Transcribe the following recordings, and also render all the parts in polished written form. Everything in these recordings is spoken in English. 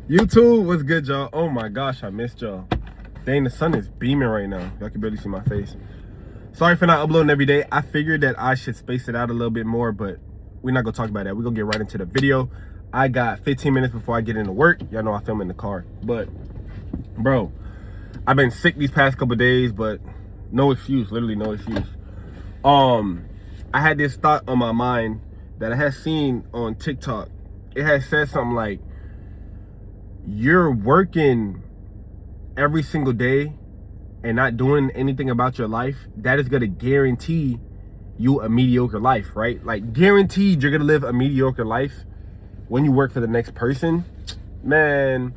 YouTube, what's good, y'all? Oh my gosh, I missed y'all. Dang, the sun is beaming right now. Y'all can barely see my face. Sorry for not uploading every day. I figured that I should space it out a little bit more, but we're not gonna talk about that. We're gonna get right into the video. I got 15 minutes before I get into work. Y'all know I film in the car. But, bro, I've been sick these past couple days, but no excuse, literally no excuse. I had this thought on my mind that I had seen on TikTok. It had said something like, you're working every single day and not doing anything about your life, that is going to guarantee you a mediocre life, right? Like, guaranteed you're going to live a mediocre life when you work for the next person. Man,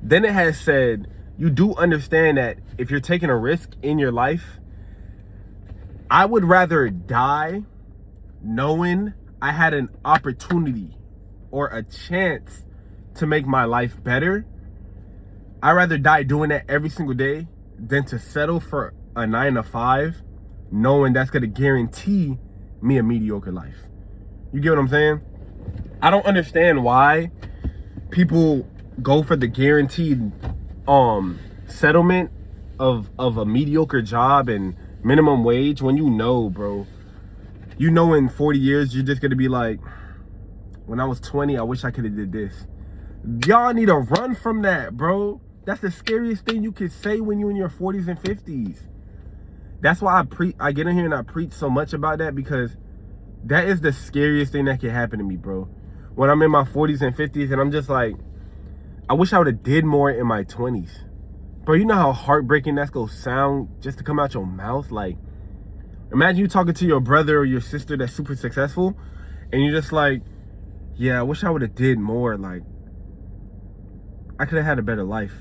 then it has said, you do understand that if you're taking a risk in your life, I would rather die knowing I had an opportunity or a chance to make my life better. I'd rather die doing that every single day than to settle for a 9 to 5, knowing that's going to guarantee me a mediocre life. You get what I'm saying? I don't understand why people go for the guaranteed settlement of a mediocre job and minimum wage when you know, bro, you know in 40 years you're just going to be like, when I was 20, I wish I could have did this. Y'all need to run from that, bro. That's the scariest thing you could say when you're in your 40s and 50s. That's why I get in here and I preach so much about that, because that is the scariest thing that can happen to me, bro. When I'm in my 40s and 50s and I'm just like, I wish I would have did more in my 20s. Bro, you know how heartbreaking that's gonna sound just to come out your mouth? Like, imagine you talking to your brother or your sister that's super successful and you're just like, yeah, I wish I would have did more. Like, I could have had a better life.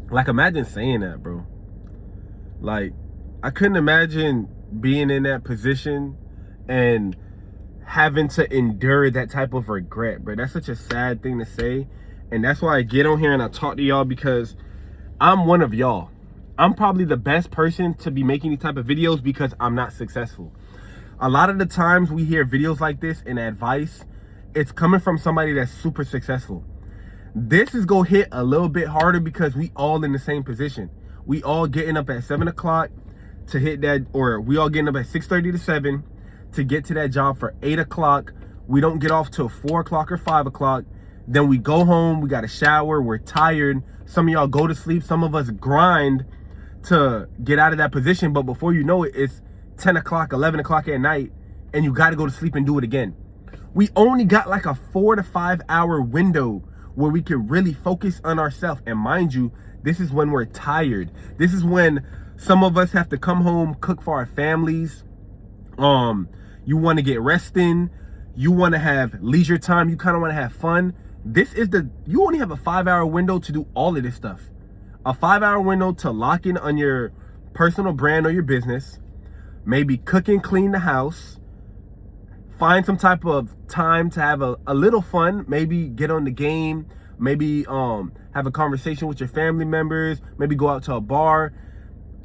Like, imagine saying that, bro. Like, I couldn't imagine being in that position and having to endure that type of regret, bro. That's such a sad thing to say. And that's why I get on here and I talk to y'all, because I'm one of y'all. I'm probably the best person to be making these type of videos because I'm not successful. A lot of the times we hear videos like this and advice, it's coming from somebody that's super successful. This is gonna hit a little bit harder because we all in the same position. We all getting up at 7 o'clock to hit that, or we all getting up at 6:30 to 7 to get to that job for 8 o'clock. We don't get off till 4 o'clock or 5 o'clock. Then we go home, we got a shower, we're tired. Some of y'all go to sleep, some of us grind to get out of that position, but before you know it, it's 10 o'clock, 11 o'clock at night, and you gotta go to sleep and do it again. We only got like a 4 to 5 hour window where we can really focus on ourselves. And mind you, this is when we're tired. This is when some of us have to come home, cook for our families. You want to get resting. You want to have leisure time. You kind of want to have fun. You only have a 5 hour window to do all of this stuff. A 5 hour window to lock in on your personal brand or your business. Maybe cook and clean the house. Find some type of time to have a little fun. Maybe get on the game. Maybe have a conversation with your family members. Maybe go out to a bar.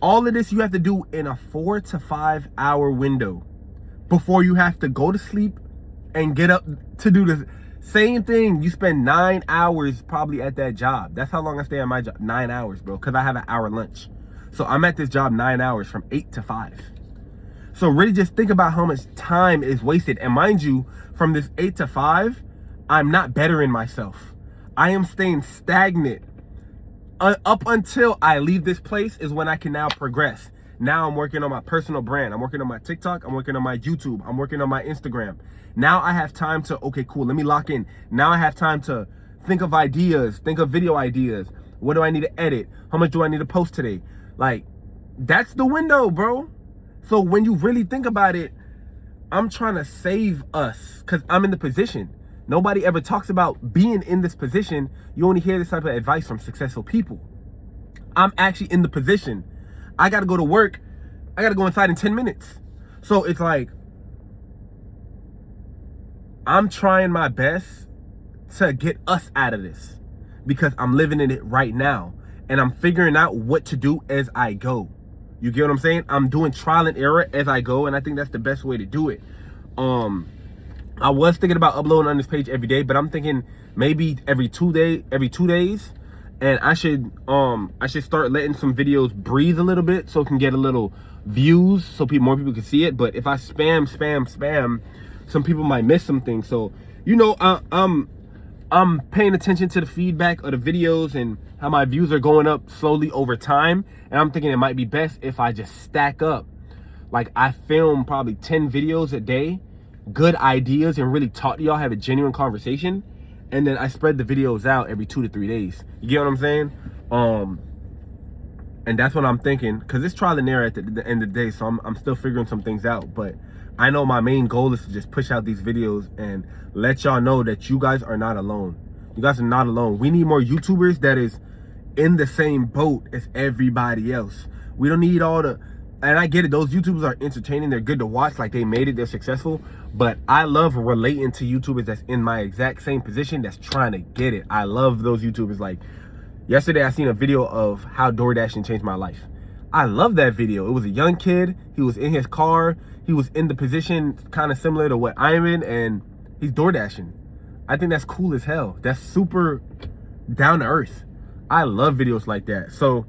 All of this you have to do in a 4 to 5 hour window before you have to go to sleep and get up to do the same thing. You spend 9 hours probably at that job. That's how long I stay at my job. 9 hours, bro, because I have an hour lunch. So I'm at this job 9 hours from 8 to 5. So really just think about how much time is wasted. And mind you, from this 8 to 5, I'm not bettering myself. I am staying stagnant. Up until I leave this place is when I can now progress. Now I'm working on my personal brand. I'm working on my TikTok. I'm working on my YouTube. I'm working on my Instagram. Now I have time to, okay, cool, let me lock in. Now I have time to think of ideas, think of video ideas. What do I need to edit? How much do I need to post today? Like, that's the window, bro. So when you really think about it, I'm trying to save us because I'm in the position. Nobody ever talks about being in this position. You only hear this type of advice from successful people. I'm actually in the position. I got to go to work. I got to go inside in 10 minutes. So it's like, I'm trying my best to get us out of this because I'm living in it right now. And I'm figuring out what to do as I go. You get what I'm saying? I'm doing trial and error as I go, and I think that's the best way to do it. I was thinking about uploading on this page every day, but I'm thinking maybe every 2 days. And I should start letting some videos breathe a little bit so it can get a little views so more people can see it. But if I spam, some people might miss some things. So, you know, I'm paying attention to the feedback of the videos and how my views are going up slowly over time. And I'm thinking it might be best if I just stack up. Like, I film probably 10 videos a day, good ideas, and really talk to y'all, have a genuine conversation. And then I spread the videos out every 2 to 3 days. You get what I'm saying? And that's what I'm thinking, because it's trial and error at the end of the day. So I'm still figuring some things out. But I know my main goal is to just push out these videos and let y'all know that you guys are not alone. You guys are not alone. We need more YouTubers that is in the same boat as everybody else. We don't need all the... And I get it, those YouTubers are entertaining, they're good to watch, like they made it, they're successful. But I love relating to YouTubers that's in my exact same position, that's trying to get it. I love those YouTubers. Like, yesterday I seen a video of how DoorDashing changed my life. I love that video. It was a young kid, he was in his car, he was in the position kind of similar to what I'm in, and he's DoorDashing. I think that's cool as hell. That's super down to earth. I love videos like that. So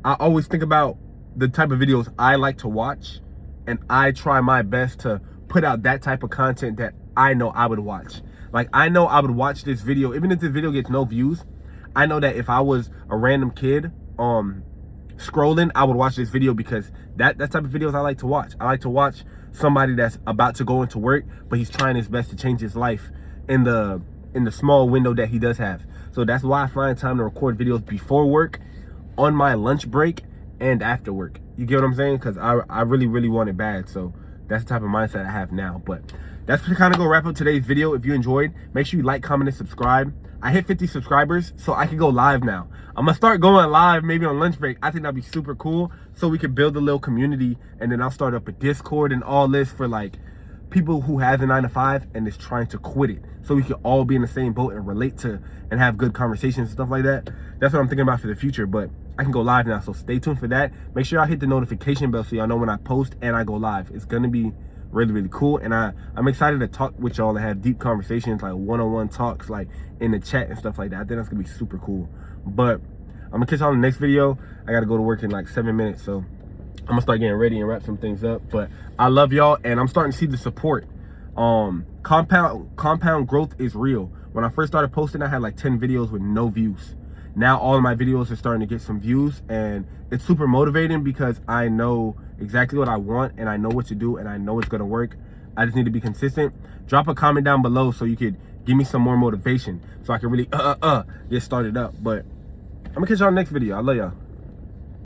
I always think about the type of videos I like to watch, and I try my best to put out that type of content that I know I would watch. Like, I know I would watch this video, even if this video gets no views. I know that if I was a random kid scrolling, I would watch this video, because that type of videos I like to watch. I like to watch somebody that's about to go into work, but he's trying his best to change his life in the small window that he does have. So that's why I find time to record videos before work, on my lunch break, and after work. You get what I'm saying? Because I really want it bad. So that's the type of mindset I have now. But that's kind of gonna wrap up today's video. If you enjoyed, make sure you like, comment, and subscribe. I hit 50 subscribers, so I can go live now. I'm gonna start going live maybe on lunch break. I think that'd be super cool, so we could build a little community. And then I'll start up a Discord and all this for like people who have a 9-to-5 and is trying to quit it, so we can all be in the same boat and relate to and have good conversations and stuff like that. That's what I'm thinking about for the future. But I can go live now, so stay tuned for that. Make sure y'all hit the notification bell so y'all know when I post and I go live. It's gonna be really cool, and I'm excited to talk with y'all and have deep conversations, like one-on-one talks, like in the chat and stuff like that. I think that's gonna be super cool. But I'm gonna catch y'all in the next video. I gotta go to work in like 7 minutes, so I'm gonna start getting ready and wrap some things up. But I love y'all, and I'm starting to see the support. Compound growth is real. When I first started posting, I had like 10 videos with no views. Now all of my videos are starting to get some views, and it's super motivating because I know exactly what I want, and I know what to do, and I know it's gonna work. I just need to be consistent. Drop a comment down below so you could give me some more motivation, so I can really get started up. But I'm gonna catch y'all in the next video. I love y'all.